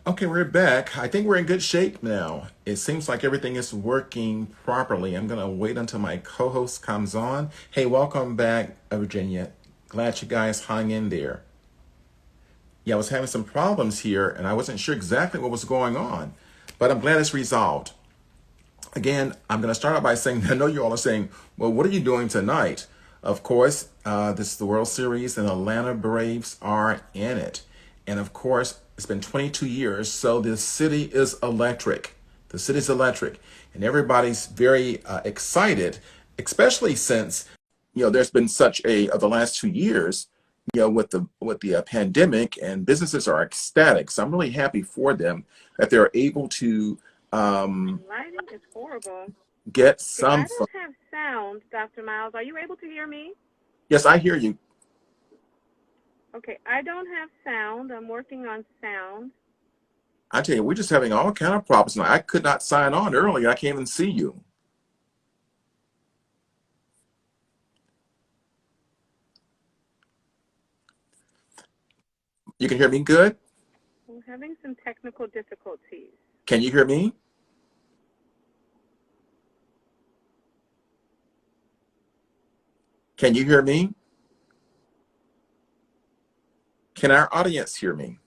Okay, we're back. I think we're in good shape now. It seems like everything is working properly. I'm going to wait until my co host comes on. Hey, welcome back, Virginia. Glad you guys hung in there. Yeah, I was having some problems here and I wasn't sure exactly what was going on, but I'm glad it's resolved. Again, I'm going to start out by saying, I know you all are saying, well, what are you doing tonight? Of course, this is the World Series and Atlanta Braves are in it. And of course, it's been 22 years, so the city is electric. The city's electric. And everybody's very excited, especially since, there's been such the last 2 years, with the pandemic, and businesses are ecstatic. So I'm really happy for them that they're able to um, Lighting is horrible. get See, some I fun. don't have sound, Dr. Miles. Are you able to hear me? Yes, I hear you. Okay, I don't have sound. I'm working on sound. I tell you, we're just having all kind of problems now. I could not sign on earlier. I can't even see you. You can hear me good? I'm having some technical difficulties. Can you hear me? Can you hear me? Can our audience hear me?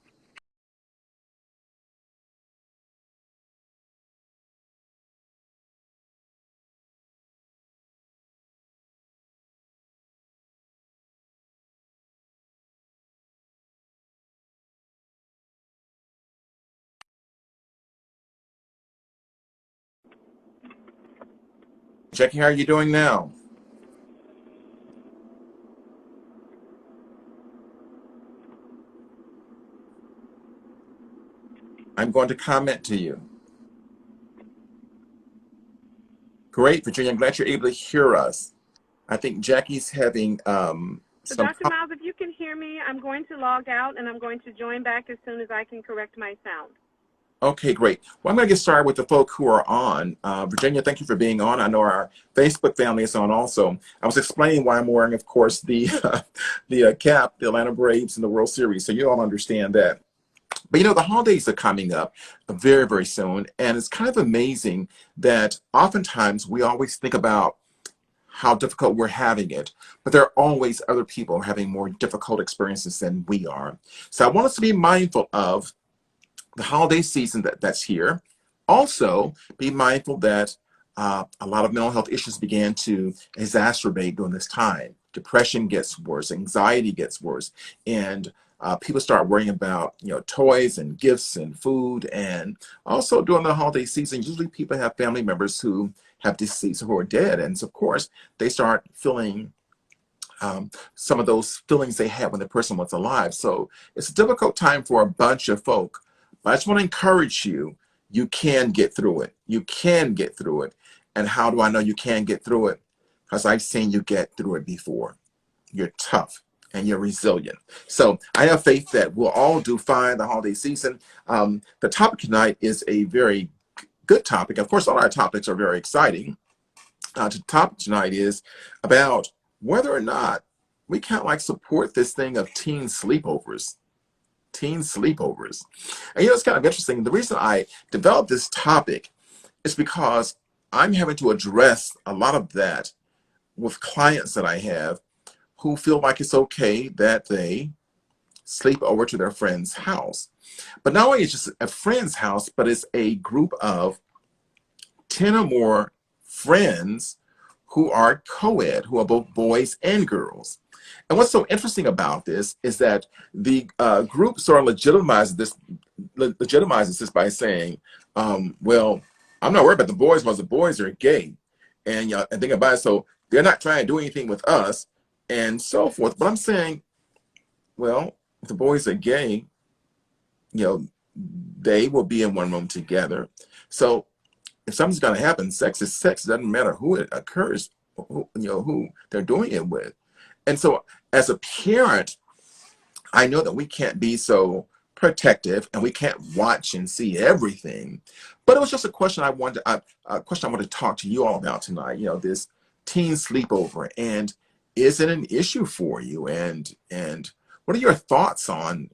Jackie, how are you doing now? I'm going to comment to you. Great, Virginia. I'm glad you're able to hear us. I think Jackie's having So, some Dr. problems. Miles, if you can hear me, I'm going to log out and I'm going to join back as soon as I can correct my sound. Okay, great. Well, I'm going to get started with the folk who are on. Virginia, thank you for being on. I know our Facebook family is on also. I was explaining why I'm wearing, of course, the the cap, the Atlanta Braves in the World Series, so you all understand that. But the holidays are coming up very, very soon, and it's kind of amazing that oftentimes we always think about how difficult we're having it, but there are always other people having more difficult experiences than we are. So I want us to be mindful of the holiday season that's here. Also, be mindful that a lot of mental health issues began to exacerbate during this time. Depression gets worse, anxiety gets worse, and people start worrying about toys and gifts and food. And also during the holiday season, usually people have family members who have deceased or who are dead, and so of course they start feeling some of those feelings they had when the person was alive. So it's a difficult time for a bunch of folk. But I just want to encourage you, you can get through it. You can get through it. And how do I know you can get through it? Because I've seen you get through it before. You're tough and you're resilient. So I have faith that we'll all do fine the holiday season. The topic tonight is a very good topic. Of course, all our topics are very exciting. The topic tonight is about whether or not we can't support this thing of teen sleepovers. Teen sleepovers. And it's kind of interesting. The reason I developed this topic is because I'm having to address a lot of that with clients that I have who feel like it's okay that they sleep over to their friend's house. But not only is it just a friend's house, but it's a group of 10 or more friends who are co-ed, who are both boys and girls. And what's so interesting about this is that the group sort of legitimizes this by saying, well, I'm not worried about the boys because the boys are gay. And think about it, so they're not trying to do anything with us and so forth. But I'm saying, well, if the boys are gay, you know, they will be in one room together. So if something's going to happen, sex is sex. It doesn't matter who it occurs, who they're doing it with. And so as a parent, I know that we can't be so protective and we can't watch and see everything. But it was just a question I wanted to talk to you all about tonight. This teen sleepover, and is it an issue for you? And what are your thoughts on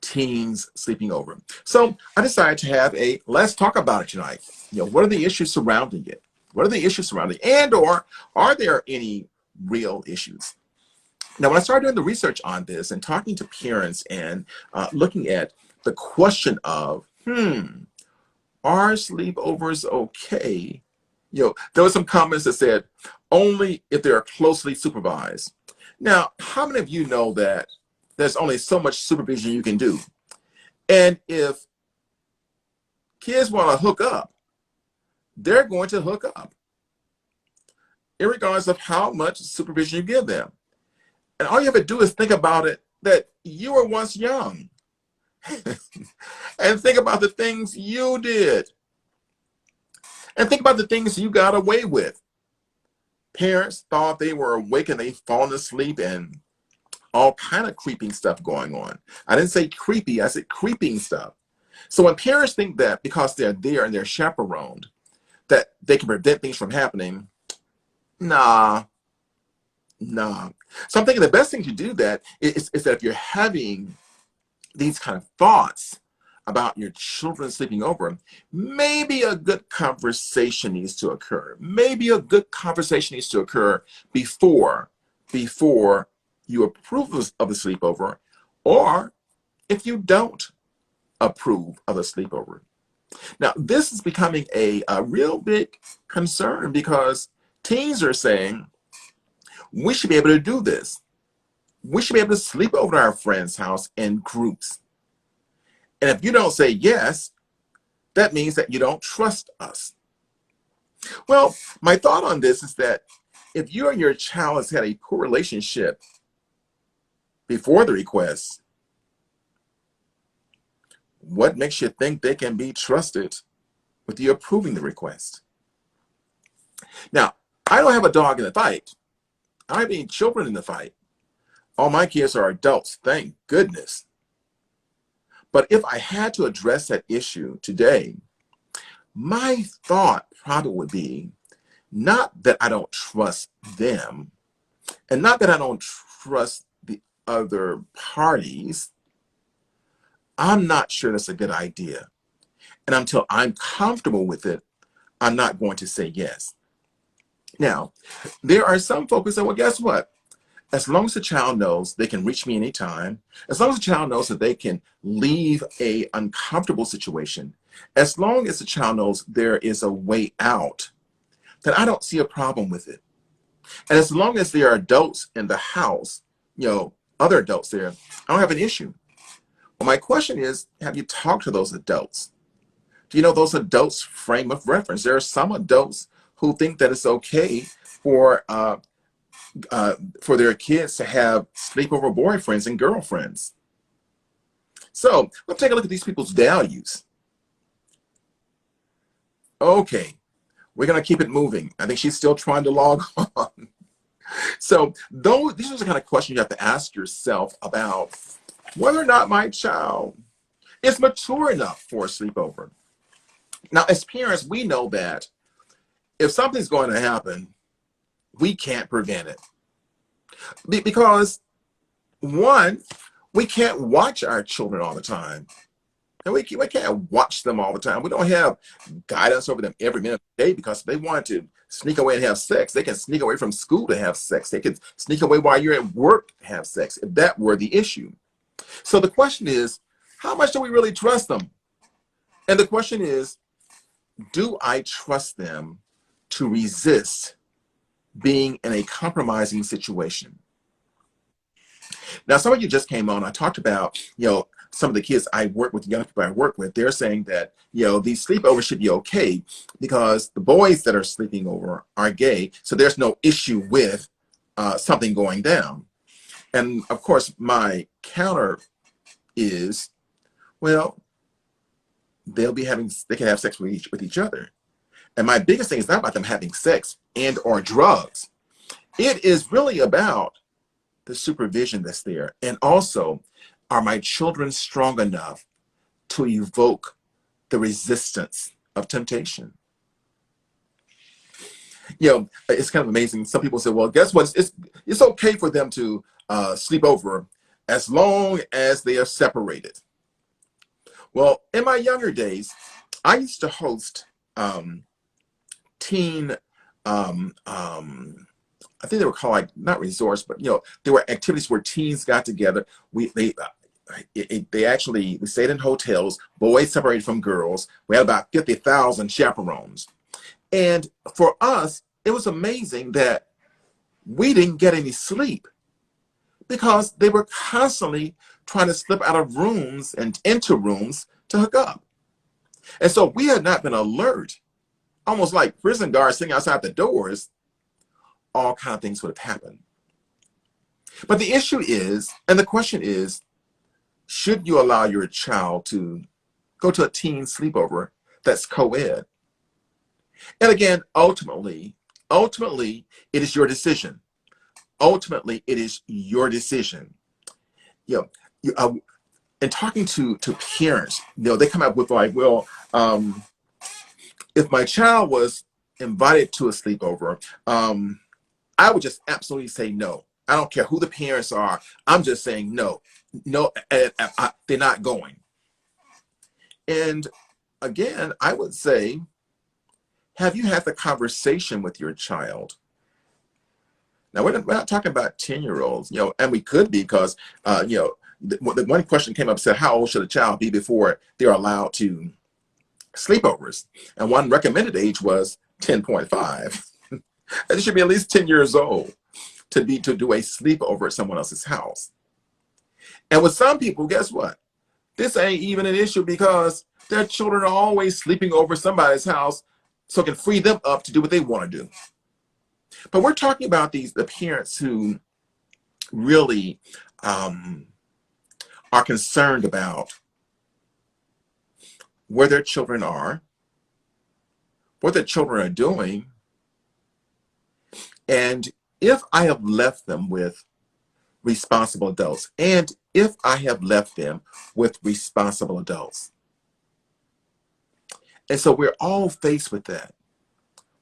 teens sleeping over. So I decided to have a let's talk about it tonight. What are the issues surrounding it? What are the issues surrounding it? And or are there any real issues? Now, when I started doing the research on this and talking to parents and looking at the question of, are sleepovers okay? There were some comments that said, only if they are closely supervised. Now, how many of you know that there's only so much supervision you can do? And if kids want to hook up, they're going to hook up, regardless of how much supervision you give them. And all you have to do is think about it, that you were once young. And think about the things you did. And think about the things you got away with. Parents thought they were awake and they'd fallen asleep and all kind of creeping stuff going on. I didn't say creepy, I said creeping stuff. So when parents think that because they're there and they're chaperoned, that they can prevent things from happening, nah. So I'm thinking the best thing to do that is that if you're having these kind of thoughts about your children sleeping over, maybe a good conversation needs to occur. Maybe a good conversation needs to occur before you approve of the sleepover, or if you don't approve of a sleepover. Now, this is becoming a real big concern because teens are saying, we should be able to do this. We should be able to sleep over at our friend's house in groups. And if you don't say yes, that means that you don't trust us. Well, my thought on this is that if you and your child has had a poor relationship before the request, what makes you think they can be trusted with you approving the request? Now, I don't have a dog in the fight. I don't have any children in the fight. All my kids are adults, thank goodness. But if I had to address that issue today, my thought probably would be not that I don't trust them, and not that I don't trust the other parties. I'm not sure that's a good idea. And until I'm comfortable with it, I'm not going to say yes. Now, there are some folks who say, well, guess what? As long as the child knows they can reach me anytime, as long as the child knows that they can leave a uncomfortable situation, as long as the child knows there is a way out, then I don't see a problem with it. And as long as there are adults in the house, other adults there, I don't have an issue. Well, my question is, have you talked to those adults? Do you know those adults' frame of reference? There are some adults who think that it's okay for their kids to have sleepover boyfriends and girlfriends. So let's take a look at these people's values. Okay, we're going to keep it moving. I think she's still trying to log on. So these are the kind of questions you have to ask yourself about whether or not my child is mature enough for a sleepover. Now, as parents, we know that if something's going to happen, we can't prevent it. Because, one, we can't watch our children all the time. And we can't watch them all the time. We don't have guidance over them every minute of the day, because if they want to sneak away and have sex, they can sneak away from school to have sex. They can sneak away while you're at work to have sex, if that were the issue. So the question is, how much do we really trust them? And the question is, do I trust them to resist being in a compromising situation? Now, some of you just came on. I talked about, some of the kids I work with, young people I work with, they're saying that, these sleepovers should be okay because the boys that are sleeping over are gay, so there's no issue with something going down. And of course, my counter is, well, they can have sex with each other. And my biggest thing is not about them having sex and or drugs. It is really about the supervision that's there. And also, are my children strong enough to evoke the resistance of temptation? It's kind of amazing. Some people say, well, guess what? It's okay for them to sleep over as long as they are separated. Well, in my younger days, I used to host teen, I think they were called, like, not resorts, but there were activities where teens got together. We stayed in hotels, boys separated from girls. We had about 50,000 chaperones. And for us, it was amazing that we didn't get any sleep because they were constantly trying to slip out of rooms and into rooms to hook up. And so we had not been alert, almost like prison guards sitting outside the doors. All kind of things would have happened. But the issue is, and the question is, should you allow your child to go to a teen sleepover that's co-ed? And again, ultimately, it is your decision. Ultimately, it is your decision. In talking to parents, they come up with like, well, if my child was invited to a sleepover, I would just absolutely say no. I don't care who the parents are. I'm just saying no. No, they're not going. And again, I would say, have you had the conversation with your child? Now, we're not talking about 10-year-olds, and we could be, because, the one question came up, said, how old should a child be before they're allowed to sleepovers? And one recommended age was 10.5. It should be at least 10 years old to do a sleepover at someone else's house. And with some people, guess what? This ain't even an issue because their children are always sleeping over somebody's house, so it can free them up to do what they want to do. But we're talking about the parents who really are concerned about where their children are, what their children are doing, and if I have left them with responsible adults, and if I have left them with responsible adults. And so we're all faced with that.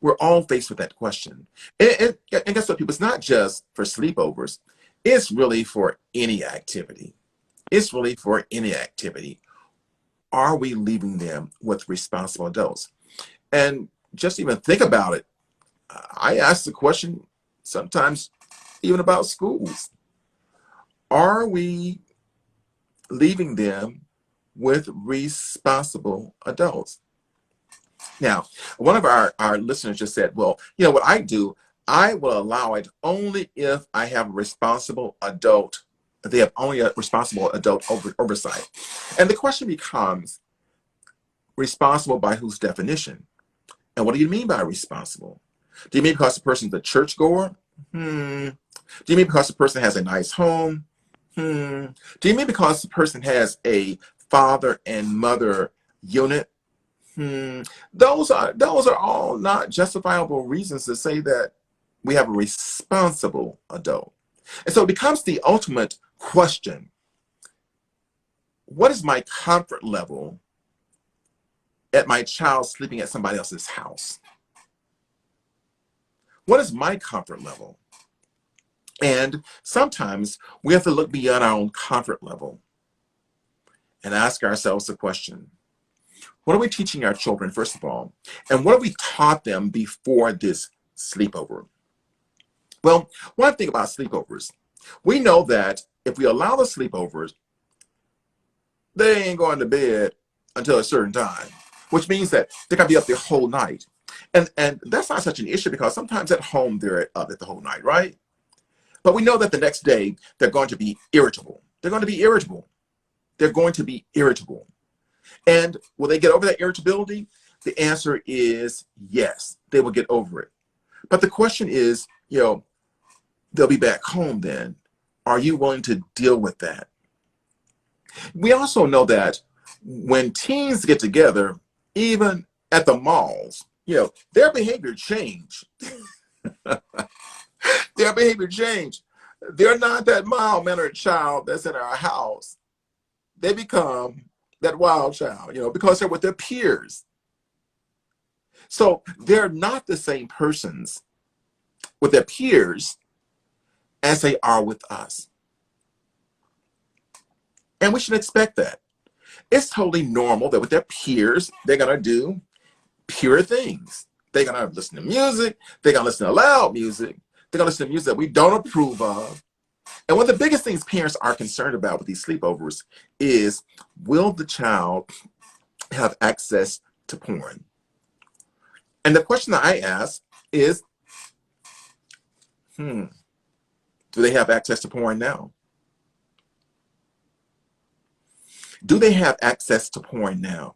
We're all faced with that question. And guess what, people? It's not just for sleepovers. It's really for any activity. It's really for any activity. Are we leaving them with responsible adults? And just even think about it. I ask the question sometimes even about schools. Are we leaving them with responsible adults? Now, one of our listeners just said, well, what I do, I will allow it only if I have a responsible adult. They have only a responsible adult oversight. And the question becomes, responsible by whose definition? And what do you mean by responsible? Do you mean because the person's a churchgoer? Do you mean because the person has a nice home? Do you mean because the person has a father and mother unit? Those are all not justifiable reasons to say that we have a responsible adult. And so it becomes the ultimate question. What is my comfort level at my child sleeping at somebody else's house? What is my comfort level? And sometimes we have to look beyond our own comfort level and ask ourselves the question, what are we teaching our children, first of all? And what have we taught them before this sleepover? Well, one thing about sleepovers, we know that if we allow the sleepovers, they ain't going to bed until a certain time, which means that they're going to be up the whole night. And that's not such an issue because sometimes at home they're up at the whole night, right? But we know that the next day they're going to be irritable. They're going to be irritable. They're going to be irritable. And will they get over that irritability? The answer is yes, they will get over it. But the question is, they'll be back home then. Are you willing to deal with that? We also know that when teens get together, even at the malls, their behavior change. Their behavior change. They're not that mild-mannered child that's in our house. They become that wild child, because they're with their peers. So they're not the same persons with their peers as they are with us. And we should expect that. It's totally normal that with their peers, they're going to do pure things. They're going to listen to music. They're going to listen to loud music. They're going to listen to music that we don't approve of. And one of the biggest things parents are concerned about with these sleepovers is, will the child have access to porn? And the question that I ask is, do they have access to porn now? Do they have access to porn now?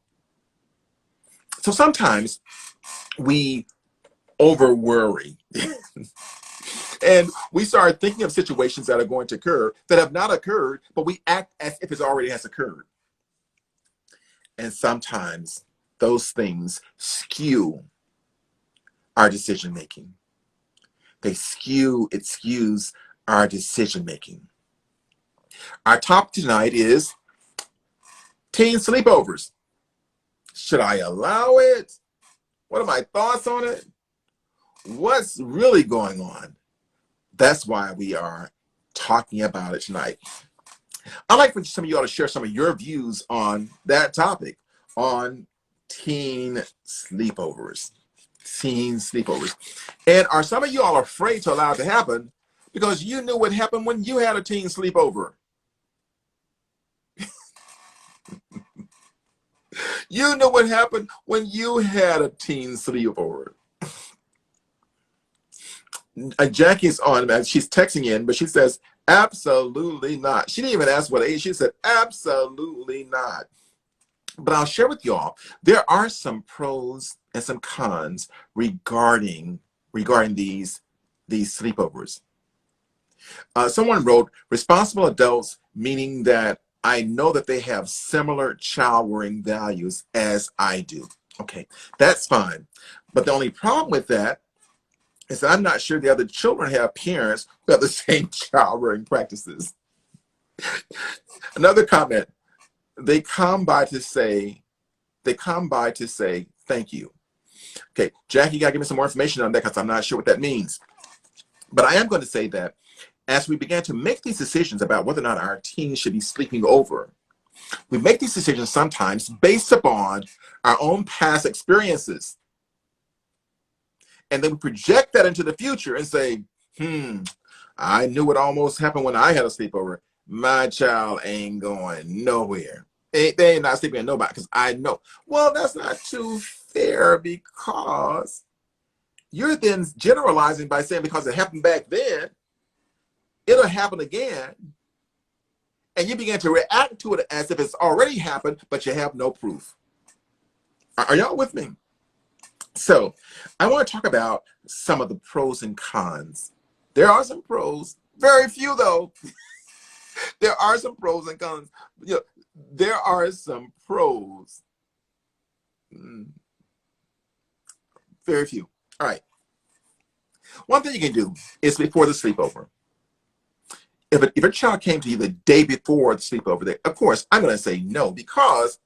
So sometimes we over worry and we start thinking of situations that are going to occur that have not occurred, but we act as if it already has occurred. And sometimes those things skew our decision making. It skews our decision making. Our topic tonight is teen sleepovers. Should I allow it? What are my thoughts on it? What's really going on? That's why we are talking about it tonight. I'd like for some of you all to share some of your views on that topic, on teen sleepovers. Teen sleepovers. And are some of you all afraid to allow it to happen because you knew what happened when you had a teen sleepover? You knew what happened when you had a teen sleepover. Jackie's on, she's texting in, but she says, absolutely not. She didn't even ask what age. She said, absolutely not. But I'll share with y'all, there are some pros and some cons regarding these sleepovers. Someone wrote, responsible adults, meaning that I know that they have similar child-rearing values as I do. Okay, that's fine. But the only problem with that is that I'm not sure the other children have parents who have the same child-rearing practices. Another comment, they come by to say thank you. Okay, Jackie, you gotta give me some more information on that because I'm not sure what that means. But I am going to say that as we began to make these decisions about whether or not our teens should be sleeping over, we make these decisions sometimes based upon our own past experiences. And then we project that into the future and say, I knew what almost happened when I had a sleepover. My child ain't going nowhere. They ain't not sleeping with nobody because I know. Well, that's not too fair because you're then generalizing by saying because it happened back then, it'll happen again. And you begin to react to it as if it's already happened, but you have no proof. Are y'all with me? So I want to talk about some of the pros and cons. There are some pros, very few though. There are some pros and cons. You know, there are some pros. Very few. All right. One thing you can do is before the sleepover. If a child came to you the day before the sleepover, of course, I'm going to say no because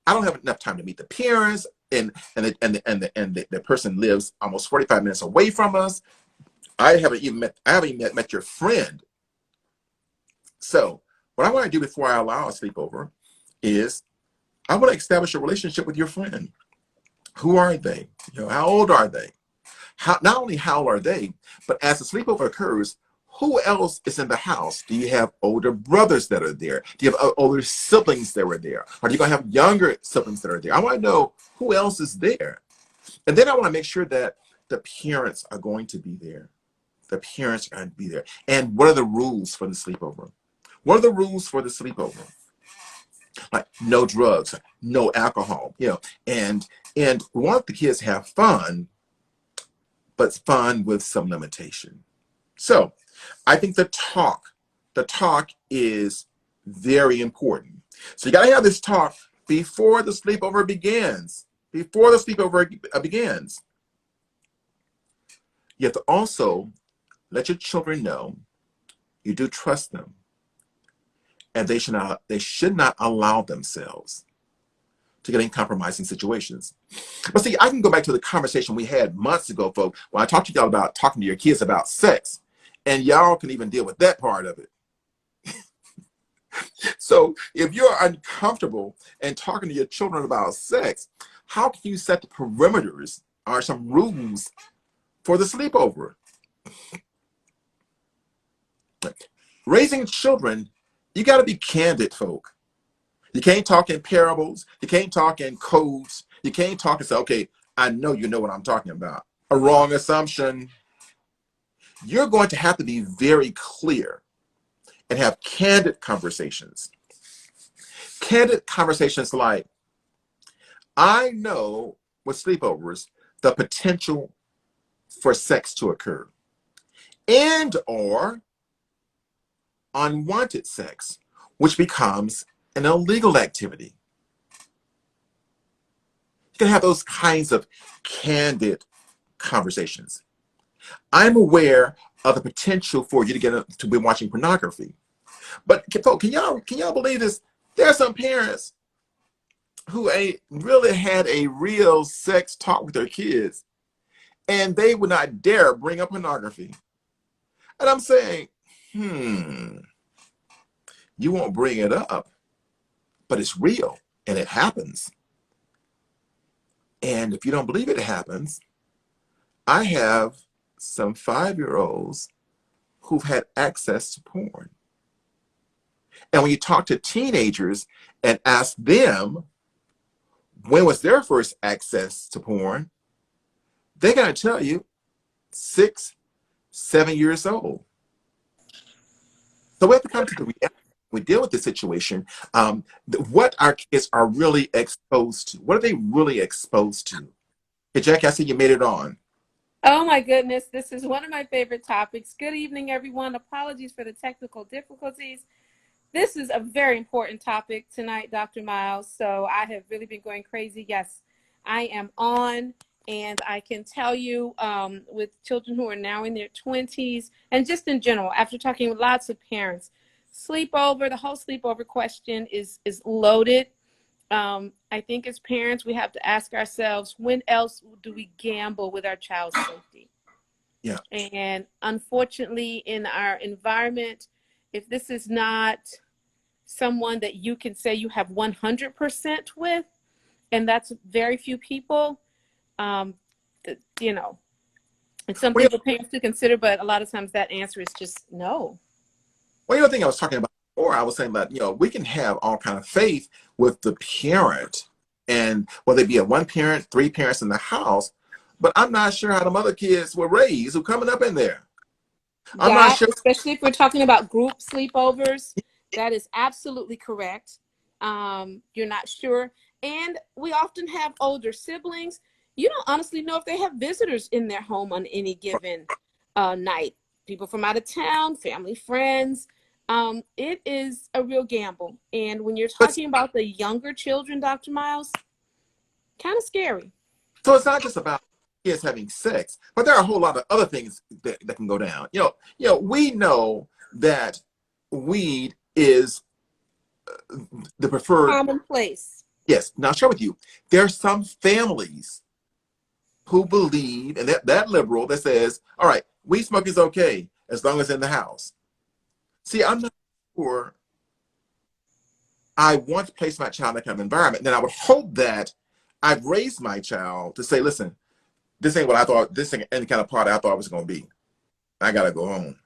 I don't have enough time to meet the parents, and the person lives almost 45 minutes away from us. I haven't even met your friend. So what I want to do before I allow a sleepover is I want to establish a relationship with your friend. Who are they? You know, how old are they? Not only how old are they, but as the sleepover occurs, who else is in the house? Do you have older brothers that are there? Do you have older siblings that were there? Are you going to have younger siblings that are there? I want to know who else is there. And then I want to make sure that the parents are going to be there. The parents are going to be there. And what are the rules for the sleepover? What are the rules for the sleepover? Like no drugs, no alcohol, you know, and we want the kids to have fun, but fun with some limitation. So I think the talk is very important. So you got to have this talk before the sleepover begins. Before the sleepover begins. You have to also let your children know you do trust them. And they should not allow themselves to get in compromising situations. But see, I can go back to the conversation we had months ago, folks, when I talked to y'all about talking to your kids about sex. And y'all can even deal with that part of it. So So if you're uncomfortable in talking to your children about sex, how can you set the perimeters or some rules for the sleepover? Raising children, you got to be candid, folk. You can't talk in parables. You can't talk in codes. You can't talk and say, okay, I know you know what I'm talking about. A wrong assumption. You're going to have to be very clear and have candid conversations. Candid conversations like, I know with sleepovers, the potential for sex to occur and or unwanted sex, which becomes an illegal activity. You can have those kinds of candid conversations. I'm aware of the potential for you to get to be watching pornography. But folks, can y'all believe this? There are some parents who really had a real sex talk with their kids, and they would not dare bring up pornography. And I'm saying, you won't bring it up, but it's real and it happens. And if you don't believe it happens, I have some 5-year-olds who've had access to porn. And when you talk to teenagers and ask them when was their first access to porn, they're going to tell you 6, 7 years old. So we have to come to the reality. We deal with the situation. What our kids are really exposed to. What are they really exposed to? Hey, Jackie, I see you made it on. Oh my goodness, this is one of my favorite topics. Good evening, everyone. Apologies for the technical difficulties. This is a very important topic tonight, Dr. Miles. So I have really been going crazy. Yes, I am on, and I can tell you with children who are now in their 20s, and just in general, after talking with lots of parents, sleepover, the whole sleepover question is loaded. I think as parents, we have to ask ourselves, when else do we gamble with our child's safety? Yeah. And unfortunately, in our environment, if this is not someone that you can say you have 100% with, and that's very few people, you know, it's something for parents to consider, but a lot of times that answer is just no. Well, the thing I was talking about before, I was saying that, we can have all kind of faith with the parent, and whether it be a one parent, 3 parents in the house, but I'm not sure how the other kids were raised who coming up in there. I'm not sure. Especially if we're talking about group sleepovers, that is absolutely correct. You're not sure. And we often have older siblings. You don't honestly know if they have visitors in their home on any given night. People from out of town, family, friends. It is a real gamble. And when you're talking about the younger children, Dr. Miles, kind of scary. So it's not just about kids having sex, but there are a whole lot of other things that can go down. We know that weed is the preferred commonplace. Yes. Now, I'll share with you, there are some families who believe, and that liberal that says, all right, weed smoking is okay as long as it's in the house. See, I'm not sure I want to place my child in that kind of environment. Then I would hope that I've raised my child to say, listen, this ain't what I thought, this ain't any kind of party I thought it was going to be. I got to go home.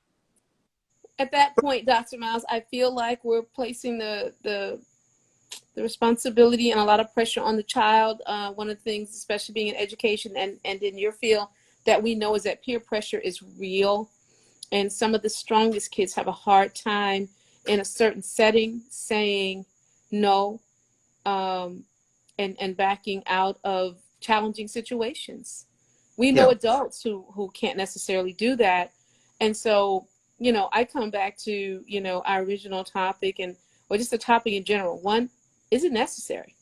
At that point, Dr. Miles, I feel like we're placing the responsibility and a lot of pressure on the child. One of the things, especially being in education and in your field, that we know is that peer pressure is real. And some of the strongest kids have a hard time in a certain setting saying no and backing out of challenging situations. We know adults who can't necessarily do that. And so, I come back to, our original topic or just the topic in general. One, is it necessary?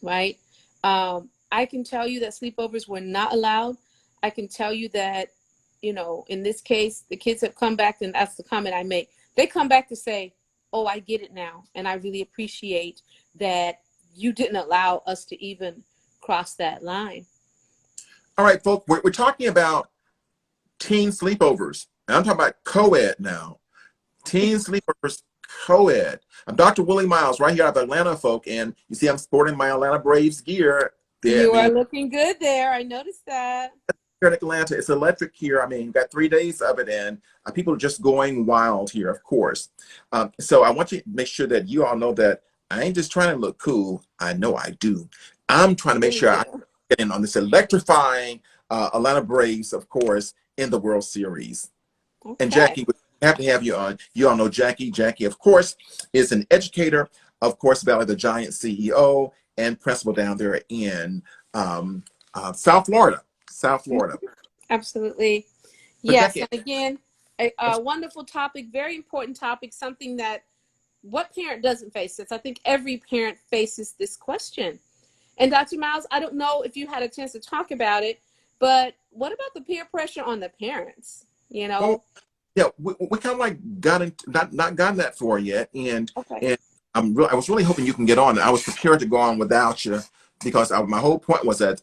Right? I can tell you that sleepovers were not allowed. I can tell you that, in this case, the kids have come back, and that's the comment I make. They come back to say, oh, I get it now. And I really appreciate that you didn't allow us to even cross that line. All right, folks, we're talking about teen sleepovers. And I'm talking about co-ed now. Teen sleepovers, co-ed. I'm Dr. Willie Miles, right here out of Atlanta, folk, and you see I'm sporting my Atlanta Braves gear. You are looking good there. I noticed that. Here in Atlanta, it's electric here. I mean, you've got 3 days of it, and people are just going wild here, of course. So I want you to make sure that you all know that I ain't just trying to look cool. I know I do. I'm trying to make sure I get in on this electrifying Atlanta Braves, of course, in the World Series. Okay. And Jackie, we have to have you on. You all know Jackie. Jackie, of course, is an educator, of course, Valley the Giant CEO and principal down there in South Florida. South Florida. Absolutely. But Yes. Jackie, And again, a wonderful topic, very important topic, something that what parent doesn't face this? I think every parent faces this question. And Dr. Miles, I don't know if you had a chance to talk about it, but what about the peer pressure on the parents? You know? well, yeah, we kind of like not gotten that far yet, and Okay. and I was really hoping you can get on. I was prepared to go on without you because my whole point was that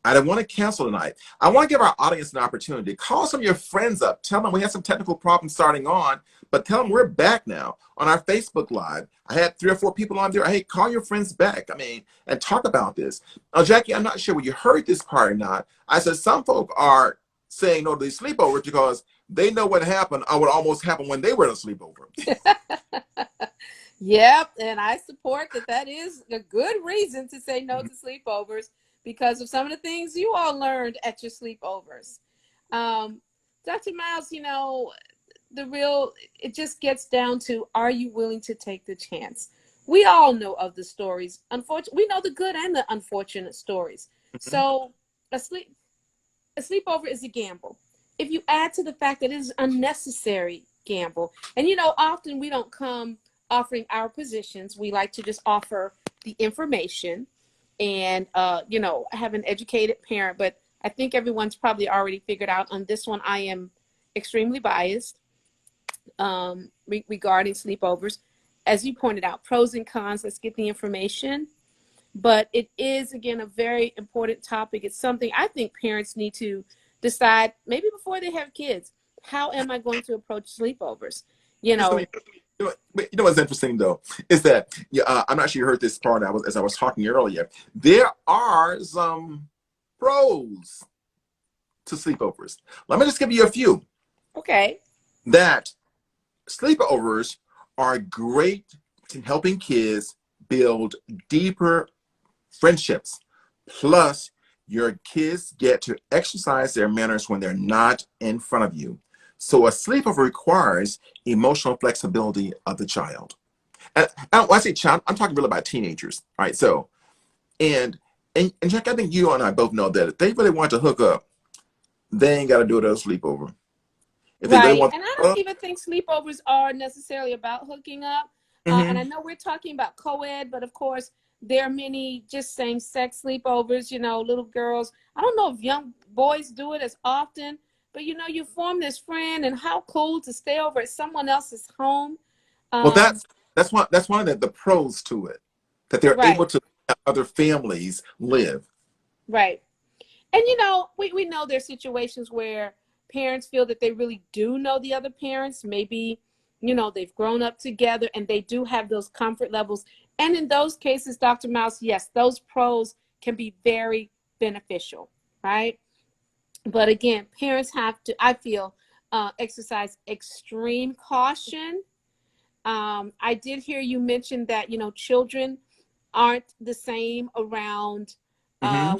I didn't want to cancel tonight. I want to give our audience an opportunity. Call some of your friends up. Tell them we had some technical problems starting on, but tell them we're back now on our Facebook Live. I had 3 or 4 people on there. Hey, call your friends back. I mean, and talk about this. Now, Jackie, I'm not sure whether you heard this part or not. I said some folk are saying no to these sleepovers because they know what happened or what almost happened when they were at a sleepover. Yep. And I support that. That is a good reason to say no to sleepovers, because of some of the things you all learned at your sleepovers. Dr. Miles, you know, it just gets down to, are you willing to take the chance? We all know of the stories. Unfortunately, we know the good and the unfortunate stories. So a sleepover is a gamble. If you add to the fact that it is unnecessary gamble, and you know, often we don't come offering our positions. We like to just offer the information and, you know, have an educated parent. But I think everyone's probably already figured out on this one, I am extremely biased regarding sleepovers. As you pointed out, pros and cons, let's get the information. But it is, again, a very important topic. It's something I think parents need to decide, maybe before they have kids, how am I going to approach sleepovers? You know, You know what's interesting though is that I'm not sure you heard this part. As I was talking earlier. There are some pros to sleepovers. Let me just give you a few. okay. That sleepovers are great in helping kids build deeper friendships. Plus, your kids get to exercise their manners when they're not in front of you. So a sleepover requires emotional flexibility of the child. And when I say child, I'm talking really about teenagers. All right. So, and Jack, I think you and I both know that if they really want to hook up, they ain't got to do it at a sleepover. If they really want And I don't even think sleepovers are necessarily about hooking up. And I know we're talking about co-ed, but of course, there are many just same-sex sleepovers, you know, little girls. I don't know if young boys do it as often, but, you know, you form this friend, and how cool to stay over at someone else's home. well, that's one of the pros to it, that they're able to let other families live. Right. And, you know, we know there's situations where parents feel that they really do know the other parents. Maybe, you know, they've grown up together and they do have those comfort levels. And in those cases, Dr. Mouse, yes, those pros can be very beneficial, right? But again, parents have to, I feel, exercise extreme caution. I did hear you mention that, you know, children aren't the same around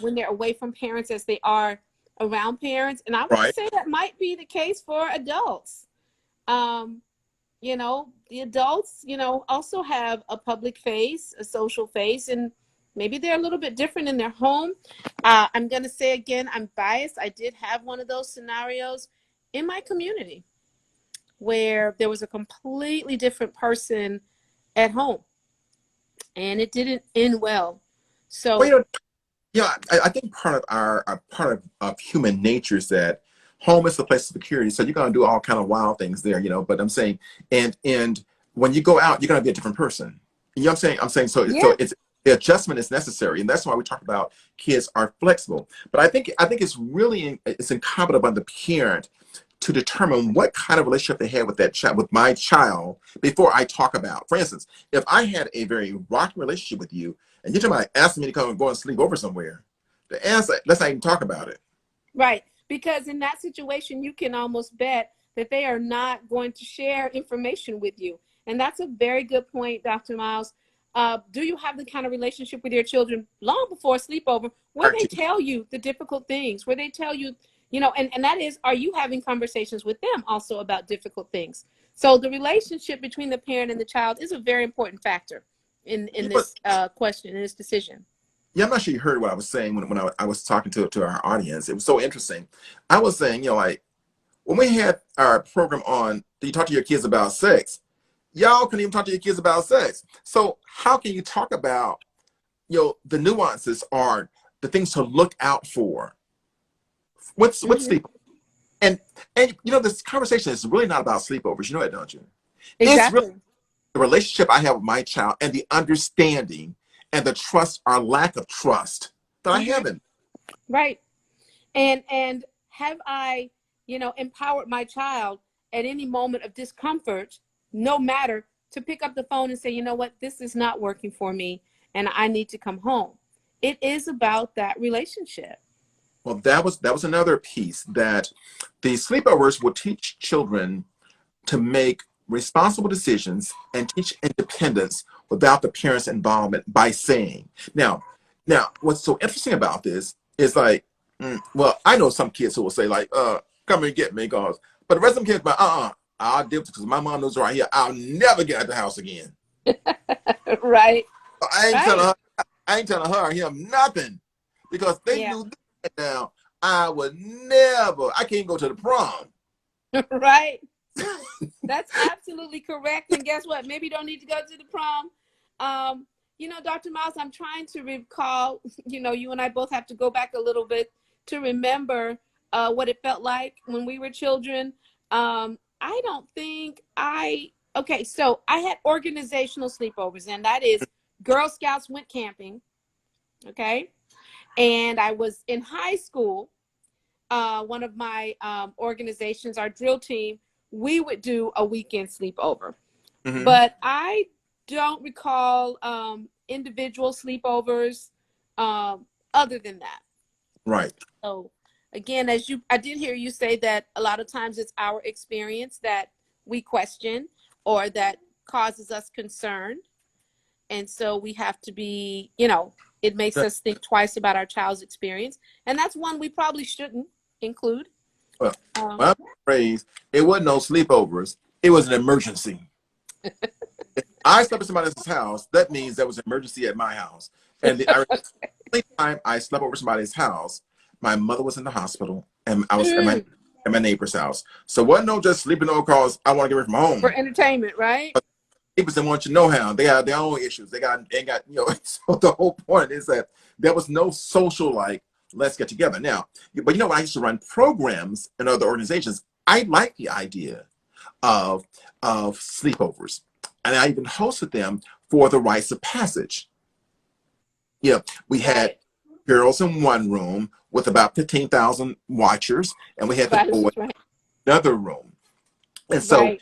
when they're away from parents as they are around parents. And I would say that might be the case for adults. You know, the adults, you know, also have a public face, a social face, and maybe they're a little bit different in their home. I'm going to say again, I'm biased. I did have one of those scenarios in my community where there was a completely different person at home, and it didn't end well. So, well, you know, yeah, I think part of human nature is that home is the place of security. So you're gonna do all kind of wild things there, you know. But I'm saying, and when you go out, you're gonna be a different person. You know what I'm saying? So it's the adjustment is necessary, and that's why we talk about kids are flexible. But I think it's really it's incumbent upon the parent to determine what kind of relationship they had with that child, with my child, before I talk about. For instance, if I had a very rocky relationship with you, and you're talking about asking me to come and go and sleep over somewhere, the answer, let's not even talk about it. Right. Because in that situation, you can almost bet that they are not going to share information with you. And that's a very good point, Dr. Miles. Do you have the kind of relationship with your children long before sleepover where they tell you the difficult things, where they tell you, you know, and that is, are you having conversations with them also about difficult things? So the relationship between the parent and the child is a very important factor in this question, in this decision. Yeah, I'm not sure you heard what I was saying when I was talking to our audience. It was so interesting. I was saying, you know, like, when we had our program on, do you talk to your kids about sex? Y'all couldn't even talk to your kids about sex. So how can you talk about, you know, the nuances or the things to look out for? What's sleep? And you know, this conversation is really not about sleepovers. You know that, don't you? Exactly. It's really the relationship I have with my child and the understanding and the trust or lack of trust that I have in. Right. And have I, you know, empowered my child at any moment of discomfort, no matter, to pick up the phone and say, you know what, this is not working for me and I need to come home. It is about that relationship. Well, that was another piece, that the sleepovers will teach children to make responsible decisions and teach independence without the parents' involvement by saying. Now, what's so interesting about this is like, well, I know some kids who will say like, come and get me, but the rest of them kids, but I'll deal with it because my mom knows right here, I'll never get out the house again. Right. I ain't telling her or him nothing, because they knew that now I would never, I can't go to the prom. Right. That's absolutely correct. And guess what? Maybe you don't need to go to the prom. You know, Dr. Miles, I'm trying to recall, you know, you and I both have to go back a little bit to remember what it felt like when we were children. I don't think okay, so I had organizational sleepovers, and that is Girl Scouts went camping, okay? And I was in high school. One of my organizations, our drill team, we would do a weekend sleepover. But I don't recall individual sleepovers other than that. Right. So again, I did hear you say that a lot of times it's our experience that we question or that causes us concern. And so we have to be, you know, it makes us think twice about our child's experience. And that's one we probably shouldn't include. Well, my phrase, it wasn't no sleepovers. It was an emergency. If I slept at somebody's house, that means there was an emergency at my house. And the only time I slept over somebody's house, my mother was in the hospital, and I was at my neighbor's house. So it wasn't no just sleeping over because I want to get away from home. For entertainment, right? But neighbors didn't want you to know how. They have their own issues. They got, you know, so the whole point is that there was no social, like, let's get together. Now, but you know, when I used to run programs in other organizations, I like the idea of sleepovers. And I even hosted them for the rites of passage. Yeah, we had girls in one room with about 15,000 watchers, and we had the boys in another room. And so,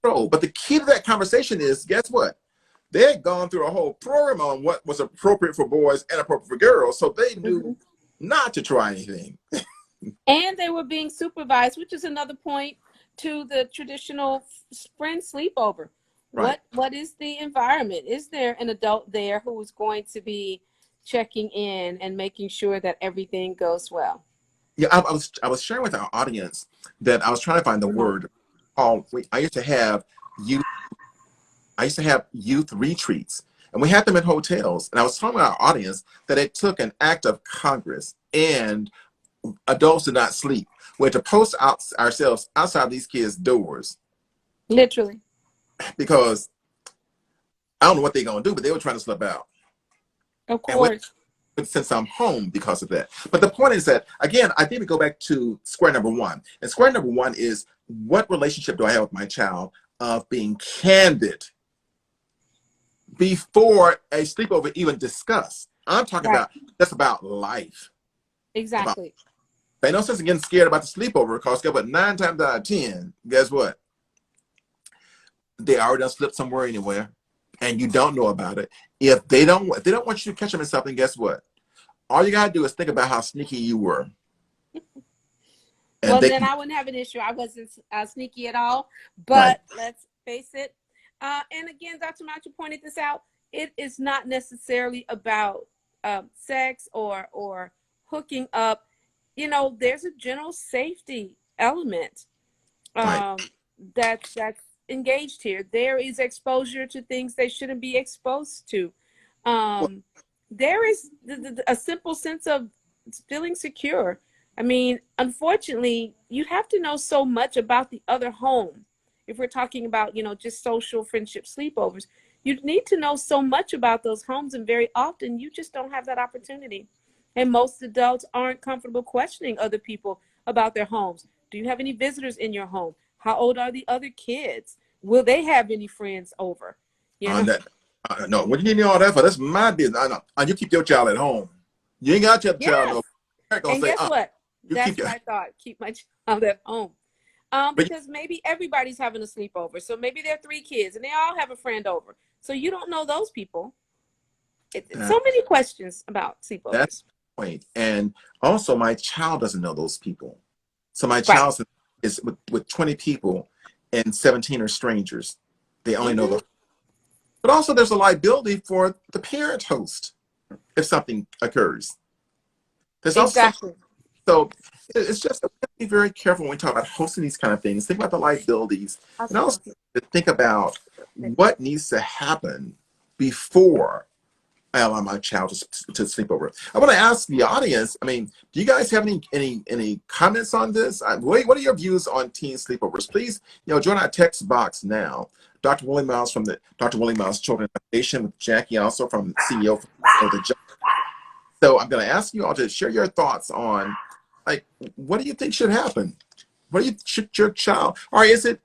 but the key to that conversation is, guess what? They had gone through a whole program on what was appropriate for boys and appropriate for girls, so they knew not to try anything. And they were being supervised, which is another point to the traditional friend sleepover. Right. What is the environment? Is there an adult there who is going to be checking in and making sure that everything goes well? Yeah, I was sharing with our audience that I was trying to find the word called. I used to have youth retreats, and we had them in hotels. And I was telling our audience that it took an act of Congress, and adults did not sleep. We had to post ourselves outside these kids' doors. Literally. Because I don't know what they're going to do, but they were trying to slip out. Of course. And since I'm home because of that. But the point is that, again, I think we go back to square number one. And square number one is, what relationship do I have with my child of being candid before a sleepover even discussed? I'm talking about, that's about life. Exactly. Ain't no sense in getting scared about the sleepover because guess what? 9 times out of 10, guess what? They already done slipped somewhere anywhere, and you don't know about it. If they don't want you to catch them in something, guess what? All you gotta do is think about how sneaky you were. Well, then I wouldn't have an issue. I wasn't sneaky at all. But right. Let's face it. And again, Dr. Macho pointed this out. It is not necessarily about sex or hooking up. You know, there's a general safety element that's engaged here. There is exposure to things they shouldn't be exposed to. There is a simple sense of feeling secure. I mean, unfortunately, you have to know so much about the other home. If we're talking about, you know, just social friendship sleepovers, you need to know so much about those homes, and very often you just don't have that opportunity. And most adults aren't comfortable questioning other people about their homes. Do you have any visitors in your home? How old are the other kids? Will they have any friends over? You know? No, what you need all that for? That's my business. I know. You keep your child at home. You ain't got your child no. And guess what? That's what I thought. Keep my child at home. Because maybe everybody's having a sleepover. So maybe there are 3 kids and they all have a friend over. So you don't know those people. So many questions about sleepovers. That's the point. And also my child doesn't know those people. So my child is with 20 people and 17 are strangers. They only know them. But also there's a liability for the parent host if something occurs. There's exactly. So it's just we have to be very careful when we talk about hosting these kind of things. Think about the liabilities, and also think about what needs to happen before I allow my child to sleep over. I want to ask the audience. I mean, do you guys have any comments on this? What are your views on teen sleepovers? Please, join our text box now. Dr. Willie Miles from the Dr. Willie Miles Children's Foundation, with Jackie also from CEO of the. So I'm going to ask you all to share your thoughts on. Like, what do you think should happen? What do you should your child, or is it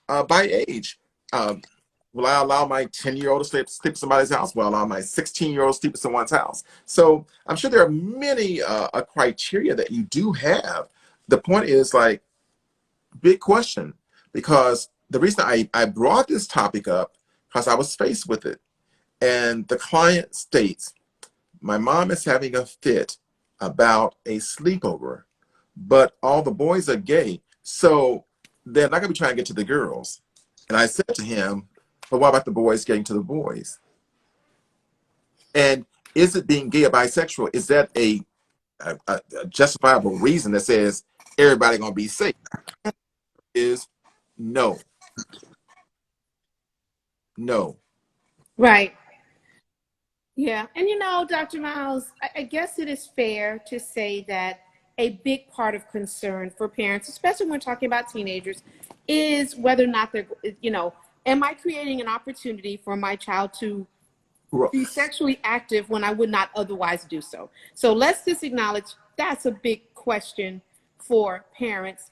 by age? Will I allow my 10-year-old to sleep at somebody's house? Will I allow my 16-year-old to sleep at someone's house? So I'm sure there are many criteria that you do have. The point is, like, big question, because the reason I brought this topic up because I was faced with it, and the client states, my mom is having a fit about a sleepover, but all the boys are gay, so they're not gonna be trying to get to the girls. And I said to him, but what about the boys getting to the boys? And is it being gay or bisexual? Is that a justifiable reason that says everybody gonna be safe? Is no. Right. Yeah. And Dr. Miles, I guess it is fair to say that a big part of concern for parents, especially when we're talking about teenagers, is whether or not they're, am I creating an opportunity for my child to be sexually active when I would not otherwise do so? So let's just acknowledge that's a big question for parents.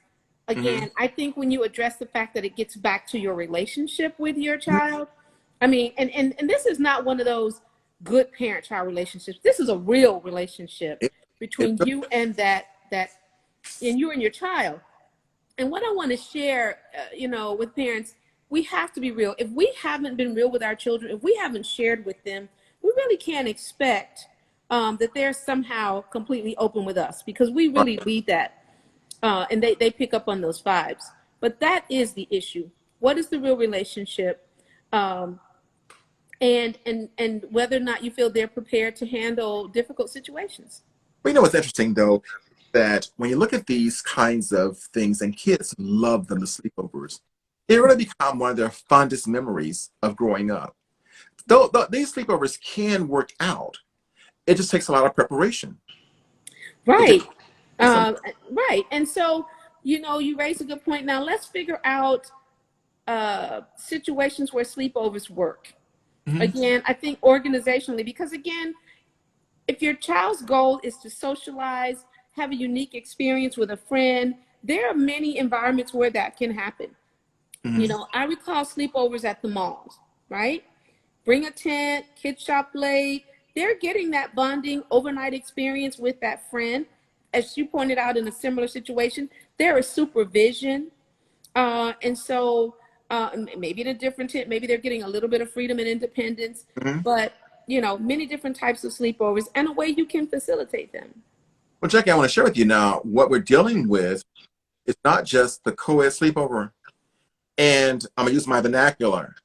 Again, I think when you address the fact that it gets back to your relationship with your child, I mean, and this is not one of those good parent-child relationships. This is a real relationship between you and and you and your child. And what I want to share, with parents, we have to be real. If we haven't been real with our children, if we haven't shared with them, we really can't expect that they're somehow completely open with us, because we really lead that. And they pick up on those vibes. But that is the issue. What is the real relationship? And whether or not you feel they're prepared to handle difficult situations. Well, what's interesting, though, that when you look at these kinds of things, and kids love them, the sleepovers, it really become one of their fondest memories of growing up. Though these sleepovers can work out, it just takes a lot of preparation. Right. Right. And so, you raise a good point. Now let's figure out situations where sleepovers work. Again, I think organizationally, because again, if your child's goal is to socialize, have a unique experience with a friend, there are many environments where that can happen. I recall sleepovers at the malls, right? Bring a tent, kids shop late. They're getting that bonding overnight experience with that friend. as you pointed out, in a similar situation, there is supervision. And so maybe in a different tent, maybe they're getting a little bit of freedom and independence, but many different types of sleepovers and a way you can facilitate them. Well, Jackie, I want to share with you now what we're dealing with is not just the co-ed sleepover. And I'm gonna use my vernacular.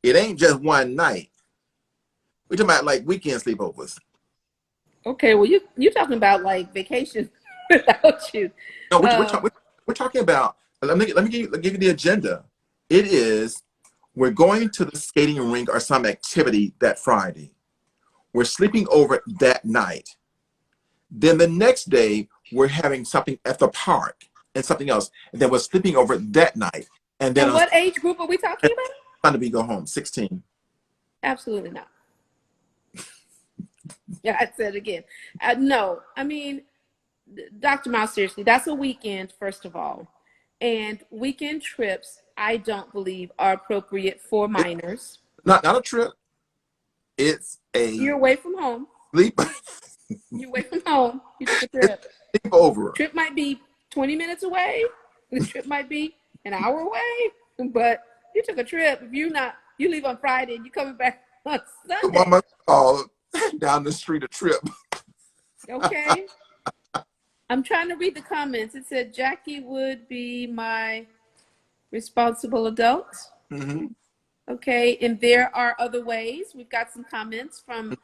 It ain't just one night. We're talking about like weekend sleepovers. Okay, well, you're talking about like vacation without you. No, we're talking about. Let me give you the agenda. It is we're going to the skating rink or some activity that Friday. We're sleeping over that night. Then the next day we're having something at the park and something else, and then we're sleeping over that night. And then what age group are we talking about? Time to be go home. 16. Absolutely not. Yeah, I said it again. No, I mean, Dr. Miles, seriously, that's a weekend, first of all. And weekend trips, I don't believe, are appropriate for minors. Not a trip. It's a You're away from home. sleep. You're away from home. You took a trip. Sleep over. Trip might be 20 minutes away. The trip might be an hour away. But you took a trip. If you leave on Friday and you're coming back on Sunday. Mama called down the street a trip. Okay. I'm trying to read the comments. It said Jackie would be my responsible adult. Okay, and there are other ways. We've got some comments from